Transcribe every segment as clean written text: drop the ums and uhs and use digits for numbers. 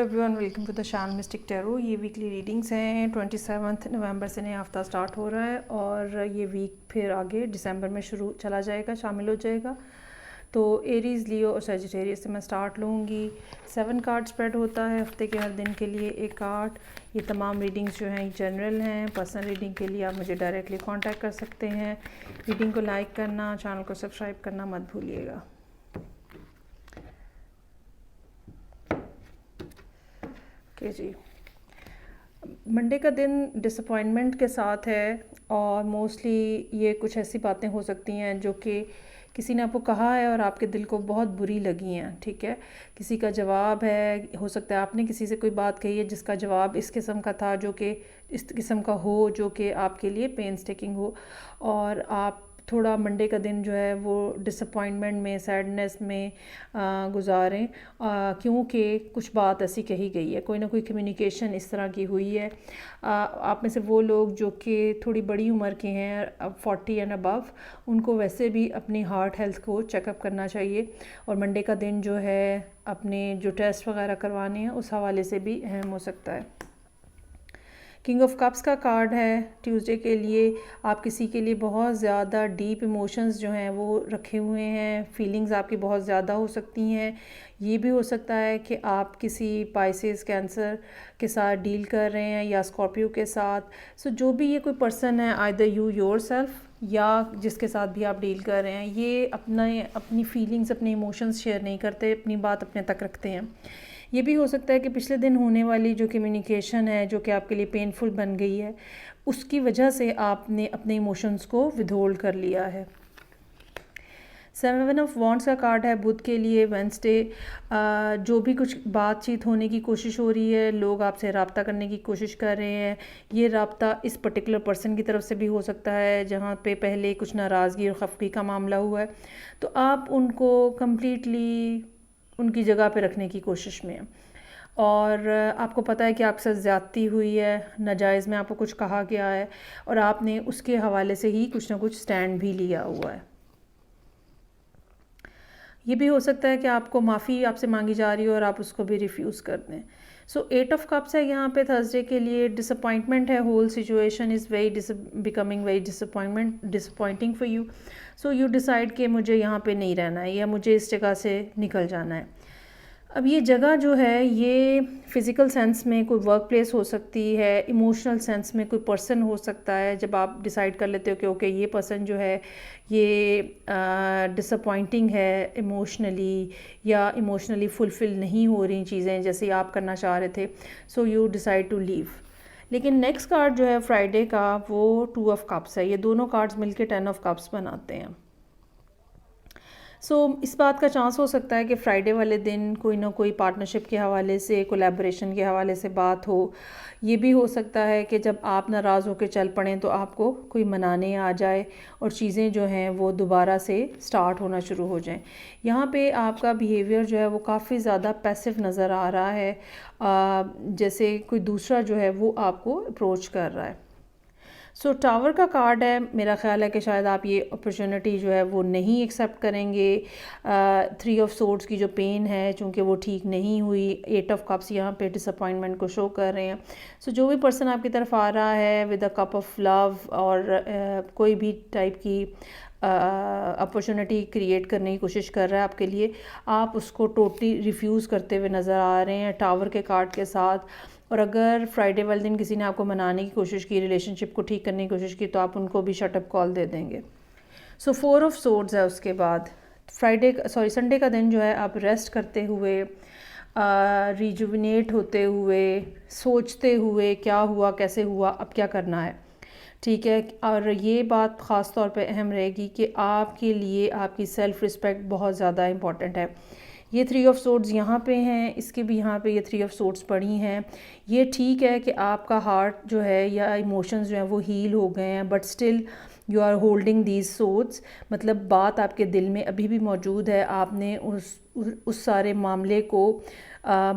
Everyone, welcome to the शान mistake tarot. ये weekly readings हैं। 27 नवंबर से नया हफ्ता स्टार्ट हो रहा है और ये वीक फिर आगे दिसंबर में शुरू चला जाएगा, शामिल हो जाएगा। तो एरीज़, लियो और सजिटेरियस से मैं स्टार्ट लूँगी। 7 कार्ड स्प्रेड होता है हफ्ते के हर दिन के लिए एक कार्ड। ये तमाम रीडिंग्स जो हैं जनरल हैं। पर्सनल रीडिंग के लिए आप मुझे डायरेक्टली कांटेक्ट कर सकते हैं। रीडिंग को लाइक करना, चैनल को सब्सक्राइब करना मत भूलिएगा। ओके जी, मंडे का दिन डिसअपॉइंटमेंट के साथ है और मोस्टली ये कुछ ऐसी बातें हो सकती हैं जो कि किसी ने आपको कहा है और आपके दिल को बहुत बुरी लगी हैं। ठीक है, किसी का जवाब है, हो सकता है आपने किसी से कोई बात कही है जिसका जवाब इस किस्म का था, जो कि इस किस्म का हो, जो कि आपके लिए पेन्स टेकिंग हो, और आप थोड़ा मंडे का दिन जो है वो डिसअपॉइंटमेंट में, सैडनेस में गुजारें, क्योंकि कुछ बात ऐसी कही गई है, कोई ना कोई कम्युनिकेशन इस तरह की हुई है। आप में से वो लोग जो कि थोड़ी बड़ी उम्र के हैं, 40 एंड अबव, उनको वैसे भी अपनी हार्ट हेल्थ को चेकअप करना चाहिए। और मंडे का दिन जो है अपने जो टेस्ट वगैरह करवाने हैं उस हवाले से भी अहम हो सकता है। किंग ऑफ कप्स का कार्ड है ट्यूसडे के लिए। आप किसी के लिए बहुत ज़्यादा डीप इमोशंस जो हैं वो रखे हुए हैं। फीलिंग्स आपकी बहुत ज़्यादा हो सकती हैं। ये भी हो सकता है कि आप किसी पाइसेस, कैंसर के साथ डील कर रहे हैं या स्कॉर्पियो के साथ। सो जो भी ये कोई पर्सन है, आइदर यू योरसेल्फ या जिसके साथ भी आप डील कर रहे हैं, ये अपनी फीलिंग्स, अपने इमोशंस शेयर नहीं करते, अपनी बात अपने तक रखते हैं। ये भी हो सकता है कि पिछले दिन होने वाली जो कम्युनिकेशन है, जो कि आपके लिए पेनफुल बन गई है, उसकी वजह से आपने अपने इमोशंस को विदहोल्ड कर लिया है। 7 ऑफ वॉन्ड्स का कार्ड है बुध के लिए वेंसडे। जो भी कुछ बातचीत होने की कोशिश हो रही है, लोग आपसे रब्ता करने की कोशिश कर रहे हैं, ये रब्ता इस पर्टिकुलर पर्सन की तरफ से भी हो सकता है जहाँ पे पहले कुछ नाराज़गी और खफगी का मामला हुआ है। तो आप उनको कम्प्लीटली उनकी जगह पे रखने की कोशिश में, और आपको पता है कि आपके साथ ज़्यादती हुई है, नाजायज़ में आपको कुछ कहा गया है और आपने उसके हवाले से ही कुछ ना कुछ स्टैंड भी लिया हुआ है। ये भी हो सकता है कि आपको माफ़ी आपसे मांगी जा रही हो और आप उसको भी रिफ्यूज़ कर दें। सो 8 ऑफ कप्स है यहाँ पे थर्सडे के लिए। डिसअपॉइंटमेंट है, whole situation is becoming very disappointing for you. So you decide कि मुझे यहाँ पे नहीं रहना है या मुझे इस जगह से निकल जाना है। अब ये जगह जो है, ये फ़िज़िकल सेंस में कोई वर्क प्लेस हो सकती है, इमोशनल सेंस में कोई पर्सन हो सकता है। जब आप डिसाइड कर लेते हो कि ओके, ये पर्सन जो है ये डिसअपॉइंटिंग है इमोशनली, या इमोशनली फुलफ़िल नहीं हो रही चीज़ें जैसे आप करना चाह रहे थे, so you decide to leave. लेकिन नेक्स्ट कार्ड जो है फ्राइडे का, वो 2 ऑफ कप्स है। ये दोनों कार्ड्स मिलके 10 ऑफ कप्स बनाते हैं। इस बात का चांस हो सकता है कि फ्राइडे वाले दिन कोई ना कोई पार्टनरशिप के हवाले से, कोलैबोरेशन के हवाले से बात हो। ये भी हो सकता है कि जब आप नाराज़ होकर चल पड़ें तो आपको कोई मनाने आ जाए और चीज़ें जो हैं वो दोबारा से स्टार्ट होना शुरू हो जाएं। यहाँ पे आपका बिहेवियर जो है वो काफ़ी ज़्यादा पैसिव नज़र आ रहा है, जैसे कोई दूसरा जो है वो आपको अप्रोच कर रहा है। टावर का कार्ड है। मेरा ख़्याल है कि शायद आप ये अपॉर्चुनिटी जो है वो नहीं एक्सेप्ट करेंगे। 3 ऑफ सोर्ड्स की जो पेन है, चूँकि वो ठीक नहीं हुई, 8 ऑफ कप्स यहाँ पे डिसअपॉइंटमेंट को शो कर रहे हैं। जो भी पर्सन आपकी तरफ आ रहा है with a cup of love और कोई भी टाइप की अपॉर्चुनिटी क्रिएट करने की कोशिश कर रहा है आपके लिए, आप उसको टोटली रिफ्यूज़ करते हुए नज़र आ रहे हैं टावर के कार्ड के साथ। और अगर फ्राइडे वाले दिन किसी ने आपको मनाने की कोशिश की, रिलेशनशिप को ठीक करने की कोशिश की, तो आप उनको भी शटअप कॉल दे देंगे। 4 ऑफ सोर्ड्स है। उसके बाद संडे का दिन जो है आप रेस्ट करते हुए, रिजुविनेट होते हुए, सोचते हुए क्या हुआ, कैसे हुआ, अब क्या करना है। ठीक है, और ये बात ख़ास तौर पे अहम रहेगी कि आपके लिए आपकी सेल्फ़ रिस्पेक्ट बहुत ज़्यादा इम्पॉर्टेंट है। ये 3 ऑफ सोर्ड्स यहाँ पे हैं, इसके भी यहाँ पे ये 3 ऑफ सोर्ड्स पड़ी हैं। ये ठीक है कि आपका हार्ट जो है या इमोशंस जो हैं वो हील हो गए हैं, but still you are holding these swords. मतलब बात आपके दिल में अभी भी मौजूद है। आपने उस सारे मामले को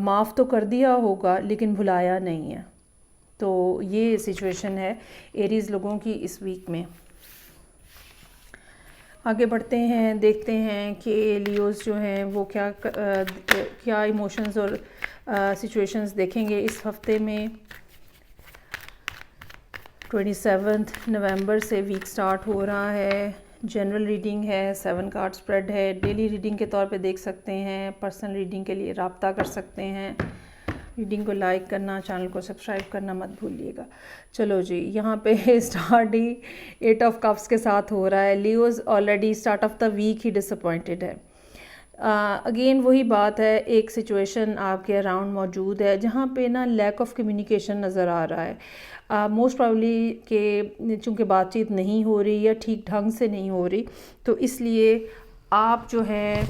माफ़ तो कर दिया होगा लेकिन भुलाया नहीं है। तो ये सिचुएशन है एरीज़ लोगों की इस वीक में। आगे बढ़ते हैं, देखते हैं कि लियोज़ जो हैं वो क्या इमोशंस और सिचुएशंस देखेंगे इस हफ्ते में। 27 नवंबर से वीक स्टार्ट हो रहा है। जनरल रीडिंग है, 7 कार्ड स्प्रेड है। डेली रीडिंग के तौर पे देख सकते हैं, पर्सनल रीडिंग के लिए रब्ता कर सकते हैं। रीडिंग को लाइक करना, चैनल को सब्सक्राइब करना मत भूलिएगा। चलो जी, यहाँ पे स्टार्ट ही 8 ऑफ कप्स के साथ हो रहा है। Leos already start of the week ही डिसअपॉइंटेड है। अगेन वही बात है, एक सिचुएशन आपके अराउंड मौजूद है जहाँ पे ना लैक ऑफ कम्युनिकेशन नज़र आ रहा है। मोस्ट प्रॉब्ली कि चूँकि बातचीत नहीं हो रही या ठीक ढंग से नहीं हो रही, तो इसलिए आप जो है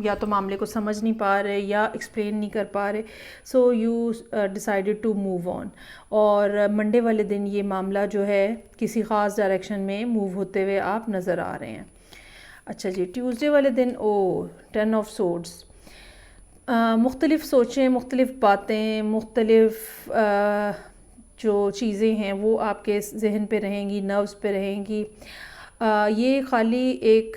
या तो मामले को समझ नहीं पा रहे या एक्सप्लेन नहीं कर पा रहे। So you decided to move on. और मंडे वाले दिन ये मामला जो है किसी ख़ास डायरेक्शन में मूव होते हुए आप नज़र आ रहे हैं। अच्छा जी, ट्यूसडे वाले दिन 10 ऑफ सोर्ड्स, मुख्तलिफ़ सोचें, मुख्तलिफ़ बातें, मुख्तलिफ़ जो चीज़ें हैं वो आपके जहन पे रहेंगी, नर्व्स पे रहेंगी। ये ख़ाली एक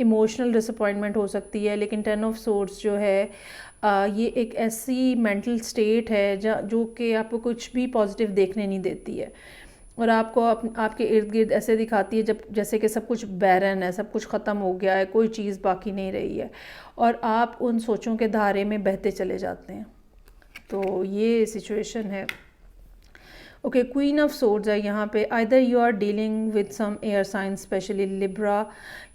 इमोशनल डिसअपॉइंटमेंट हो सकती है, लेकिन 10 ऑफ सोर्ड्स जो है ये एक ऐसी मेंटल स्टेट है जो कि आपको कुछ भी पॉजिटिव देखने नहीं देती है और आपको आपके इर्द गिर्द ऐसे दिखाती है जैसे कि सब कुछ बैरन है, सब कुछ ख़त्म हो गया है, कोई चीज़ बाकी नहीं रही है और आप उन सोचों के धारे में बहते चले जाते हैं। तो ये सिचुएशन है। ओके, क्वीन ऑफ सोर्ड्स है यहाँ पे। Either you are dealing with some air sign, specially Libra,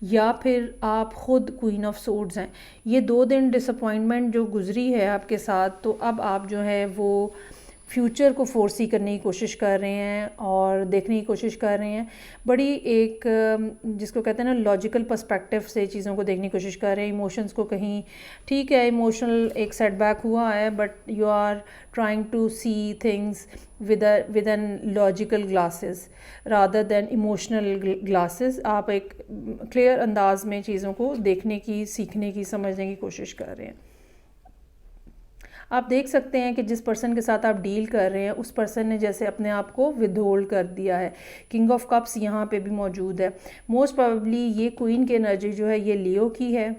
या फिर आप ख़ुद क्वीन ऑफ सोर्ड्स हैं। ये 2 दिन डिसअपॉइंटमेंट जो गुजरी है आपके साथ, तो अब आप जो है वो फ्यूचर को फोर्सी करने की कोशिश कर रहे हैं और देखने की कोशिश कर रहे हैं। बड़ी एक जिसको कहते हैं ना लॉजिकल पर्सपेक्टिव से चीज़ों को देखने की कोशिश कर रहे हैं। इमोशंस को कहीं, ठीक है इमोशनल एक सेटबैक हुआ है, but you are trying to see things with an logical glasses rather than emotional glasses. आप एक क्लियर अंदाज में चीज़ों को देखने की, सीखने की, समझने की कोशिश कर रहे हैं। आप देख सकते हैं कि जिस पर्सन के साथ आप डील कर रहे हैं उस पर्सन ने जैसे अपने आप को विदहोल्ड कर दिया है। किंग ऑफ कप्स यहाँ पे भी मौजूद है। मोस्ट प्रोबेबली ये क्वीन की एनर्जी जो है ये लियो की है।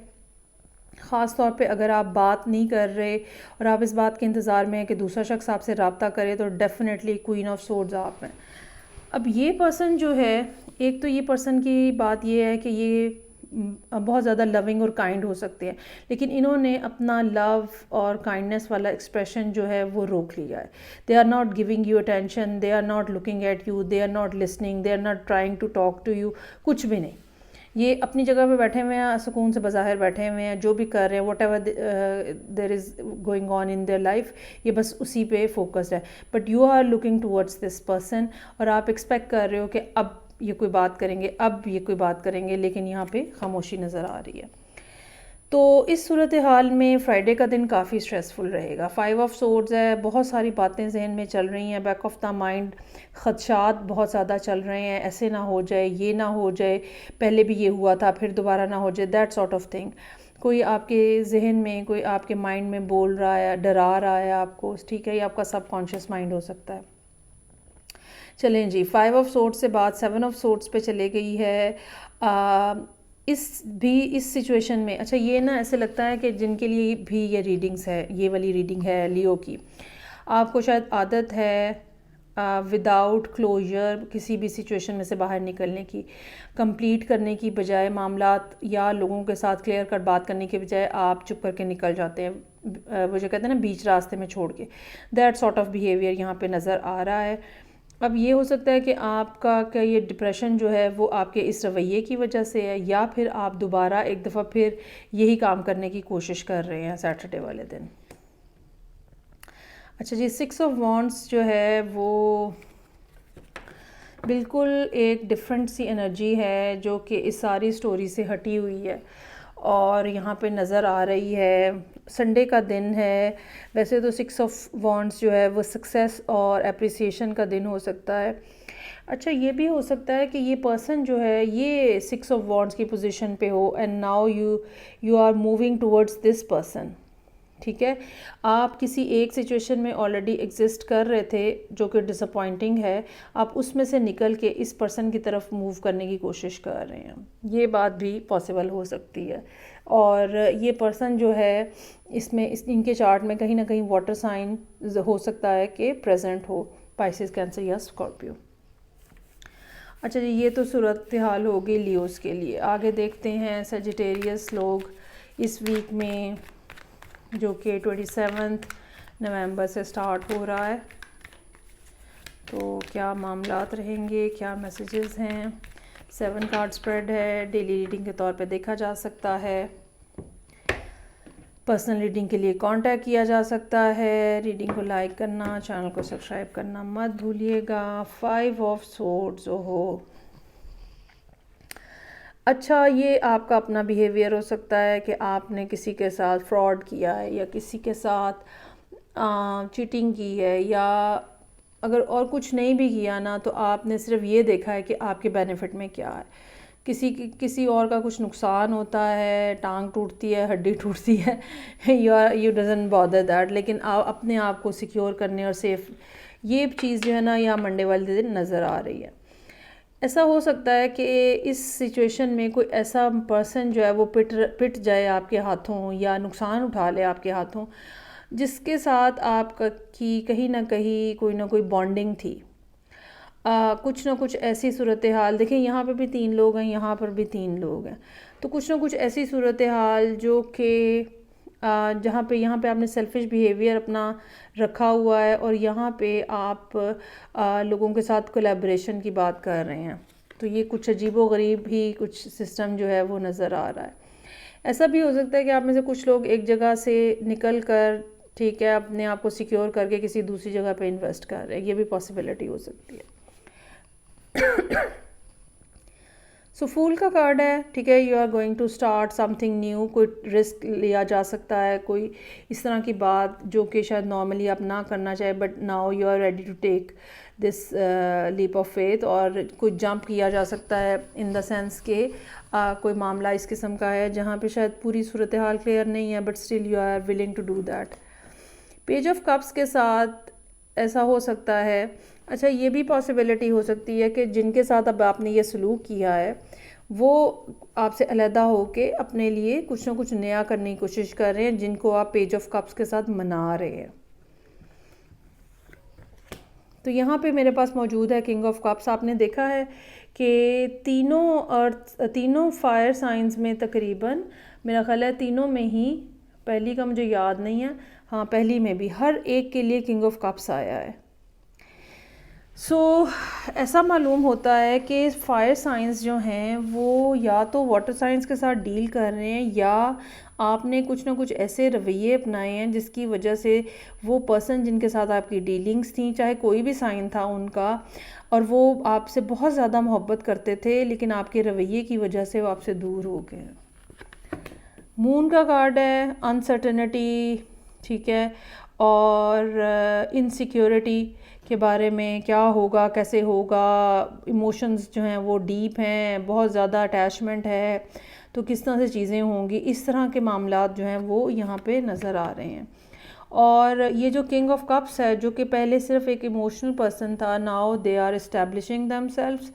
ख़ास तौर पे अगर आप बात नहीं कर रहे और आप इस बात के इंतज़ार में हैं कि दूसरा शख्स आपसे रब्ता करे, तो डेफिनेटली क्वीन ऑफ सोर्ड्स आप हैं। अब ये पर्सन जो है, एक तो ये पर्सन की बात ये है कि ये बहुत ज़्यादा लविंग और काइंड हो सकते हैं, लेकिन इन्होंने अपना लव और काइंडनेस वाला एक्सप्रेशन जो है वो रोक लिया है। They are not giving you attention, they are not looking at you, they are not listening, they are not trying to talk to you, कुछ भी नहीं। ये अपनी जगह पे बैठे हुए हैं, सुकून से बज़ाहिर बैठे हुए हैं, जो भी कर रहे हैं, whatever there is going on in their life, ये बस उसी पे फोकस्ड है। But you are looking towards this person और आप एक्सपेक्ट कर रहे हो कि अब ये कोई बात करेंगे, अब ये कोई बात करेंगे, लेकिन यहाँ पे खामोशी नज़र आ रही है। तो इस सूरत हाल में फ्राइडे का दिन काफ़ी स्ट्रेसफुल रहेगा। 5 ऑफ सोर्ड्स है, बहुत सारी बातें जहन में चल रही हैं, बैक ऑफ द माइंड खदशात बहुत ज़्यादा चल रहे हैं। ऐसे ना हो जाए, ये ना हो जाए, पहले भी ये हुआ था फिर दोबारा ना हो जाए, दैट सॉर्ट ऑफ थिंग। कोई आपके जहन में, कोई आपके माइंड में बोल रहा है, डरा रहा है आपको, ठीक है, ये आपका सबकॉन्शियस माइंड हो सकता है। चलें जी, 5 ऑफ सोर्ड्स से बात 7 ऑफ सोर्ड्स पे चले गई है। इस सिचुएशन में अच्छा ये ना ऐसे लगता है कि जिनके लिए भी ये रीडिंग्स है, ये वाली रीडिंग है लियो की, आपको शायद आदत है विदाउट क्लोजर किसी भी सिचुएशन में से बाहर निकलने की, कंप्लीट करने की बजाय, मामलात या लोगों के साथ क्लियर कट बात करने के बजाय आप चुप करके निकल जाते हैं, वो जो कहते हैं ना बीच रास्ते में छोड़ के। दैट सॉर्ट ऑफ बिहेवियर यहाँ पे नज़र आ रहा है। अब ये हो सकता है कि आपका ये डिप्रेशन जो है वो आपके इस रवैये की वजह से है, या फिर आप दोबारा एक दफ़ा फिर यही काम करने की कोशिश कर रहे हैं सैटरडे वाले दिन। अच्छा जी, 6 ऑफ वॉन्ड्स जो है वो बिल्कुल एक डिफरेंट सी एनर्जी है जो कि इस सारी स्टोरी से हटी हुई है और यहाँ पे नज़र आ रही है। संडे का दिन है, वैसे तो 6 ऑफ वॉन्ड्स जो है वो सक्सेस और एप्रिसिएशन का दिन हो सकता है। अच्छा ये भी हो सकता है कि ये पर्सन जो है ये 6 ऑफ वॉन्ड्स की पोजीशन पे हो and now you are moving towards this person, ठीक है, आप किसी एक सिचुएशन में ऑलरेडी एग्जिस्ट कर रहे थे जो कि डिसअपॉइंटिंग है, आप उसमें से निकल के इस पर्सन की तरफ मूव करने की कोशिश कर रहे हैं, ये बात भी पॉसिबल हो सकती है। और ये पर्सन जो है इसमें इनके चार्ट में कहीं ना कहीं वाटर साइन हो सकता है कि प्रेजेंट हो, पाइसेस, कैंसर या स्कॉर्पियो। अच्छा जी, ये तो सूरत हाल होगी लियोस के लिए। आगे देखते हैं सजिटेरियस लोग इस वीक में, जो कि 27 नवंबर से स्टार्ट हो रहा है, तो क्या मामलात रहेंगे, क्या मैसेजेस हैं। 7 कार्ड स्प्रेड है, डेली रीडिंग के तौर पे देखा जा सकता है, पर्सनल रीडिंग के लिए कांटेक्ट किया जा सकता है। रीडिंग को लाइक करना, चैनल को सब्सक्राइब करना मत भूलिएगा। 5 ऑफ सोर्ड्स, ओहो, अच्छा, ये आपका अपना बिहेवियर हो सकता है कि आपने किसी के साथ फ्रॉड किया है या किसी के साथ चीटिंग की है, या अगर और कुछ नहीं भी किया ना तो आपने सिर्फ ये देखा है कि आपके बेनिफिट में क्या है। किसी और का कुछ नुकसान होता है, टांग टूटती है, हड्डी टूटती है, यू डजंट बॉदर दैट, लेकिन आप अपने आप को सिक्योर करने और सेफ, ये चीज़ जो है ना यहाँ मंडे वाले दिन नज़र आ रही है। ऐसा हो सकता है कि इस सिचुएशन में कोई ऐसा पर्सन जो है वो पिट जाए आपके हाथों या नुकसान उठा ले आपके हाथों, जिसके साथ आपकी कहीं ना कोई बॉन्डिंग थी। कुछ ना कुछ ऐसी सूरत हाल, देखें यहाँ पे भी 3 लोग हैं, यहाँ पर भी 3 लोग हैं, तो कुछ ना कुछ ऐसी सूरत हाल जो कि यहाँ पे आपने सेल्फिश बिहेवियर अपना रखा हुआ है और यहाँ पे आप लोगों के साथ कोलैबोरेशन की बात कर रहे हैं, तो ये कुछ अजीबोगरीब ही कुछ सिस्टम जो है वो नज़र आ रहा है। ऐसा भी हो सकता है कि आप में से कुछ लोग एक जगह से निकल कर, ठीक है, अपने आप को सिक्योर करके किसी दूसरी जगह पे इन्वेस्ट कर रहे हैं, ये भी पॉसिबिलिटी हो सकती है। सो फूल का कार्ड है, ठीक है, you are going to start something new, कोई रिस्क लिया जा सकता है, कोई इस तरह की बात जो कि शायद नॉर्मली आप ना करना चाहे, but now you are ready to take this leap of faith, और कोई जंप किया जा सकता है इन द सेंस के कोई मामला इस किस्म का है जहाँ पे शायद पूरी सूरत हाल क्लियर नहीं है, but still you are willing to do that. Page of cups के साथ ऐसा हो सकता है। अच्छा, ये भी पॉसिबिलिटी हो सकती है कि जिनके साथ अब आपने ये सलूक किया है वो आपसे अलहदा होके अपने लिए कुछ ना कुछ नया करने की कोशिश कर रहे हैं, जिनको आप पेज ऑफ कप्स के साथ मना रहे हैं। तो यहाँ पे मेरे पास मौजूद है किंग ऑफ कप्स। आपने देखा है कि तीनों फायर साइंस में तकरीबन, मेरा ख्याल है तीनों में ही, पहली का मुझे याद नहीं है, हाँ पहली में भी हर एक के लिए किंग ऑफ कप्स आया है। ऐसा मालूम होता है कि फायर साइंस जो हैं वो या तो वाटर साइंस के साथ डील कर रहे हैं, या आपने कुछ ना कुछ ऐसे रवैये अपनाए हैं जिसकी वजह से वो पर्सन जिनके साथ आपकी डीलिंग्स थी, चाहे कोई भी साइन था उनका, और वो आपसे बहुत ज़्यादा मोहब्बत करते थे, लेकिन आपके रवैये की वजह से वो आपसे दूर हो गए। मून का कार्ड है, अनसर्टेनिटी, ठीक है, और इनसिक्योरिटी के बारे में, क्या होगा, कैसे होगा, इमोशंस जो हैं वो डीप हैं, बहुत ज़्यादा अटैचमेंट है, तो किस तरह से चीज़ें होंगी, इस तरह के मामलात जो हैं वो यहाँ पे नज़र आ रहे हैं। और ये जो किंग ऑफ कप्स है, जो कि पहले सिर्फ एक इमोशनल पर्सन था, now they are establishing themselves,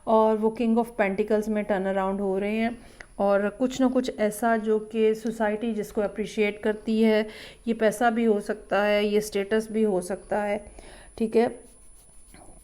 और वो किंग ऑफ पेंटिकल्स में टर्न अराउंड हो रहे हैं, और कुछ ना कुछ ऐसा जो कि सोसाइटी जिसको अप्रिशिएट करती है, ये पैसा भी हो सकता है, ये स्टेटस भी हो सकता है, ठीक है,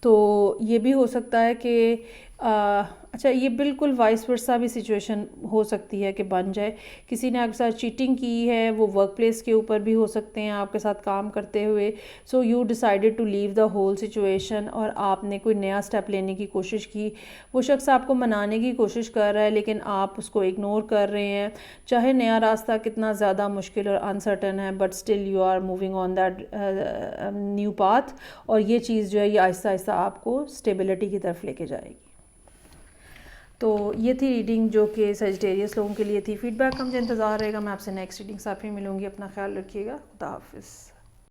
तो ये भी हो सकता है कि अच्छा, ये बिल्कुल वाइस वर्सा भी सिचुएशन हो सकती है कि बन जाए। किसी ने आपके साथ चीटिंग की है, वो वर्क प्लेस के ऊपर भी हो सकते हैं आपके साथ काम करते हुए, so you decided to leave the whole situation, और आपने कोई नया स्टेप लेने की कोशिश की। वो शख्स आपको मनाने की कोशिश कर रहा है, लेकिन आप उसको इग्नोर कर रहे हैं, चाहे नया रास्ता कितना ज़्यादा मुश्किल और अनसर्टन है, but still you are moving on that new path, और ये चीज़ जो है ये आहिस्ता आहिस्ता आपको स्टेबिलिटी की तरफ लेके जाएगी। तो ये थी रीडिंग जो कि सजिटेरियस लोगों के लिए थी। फीडबैक का मुझे इंतज़ार रहेगा। मैं आपसे नेक्स्ट रीडिंग साथ ही मिलूँगी। अपना ख्याल रखिएगा। खुदा हाफिज़।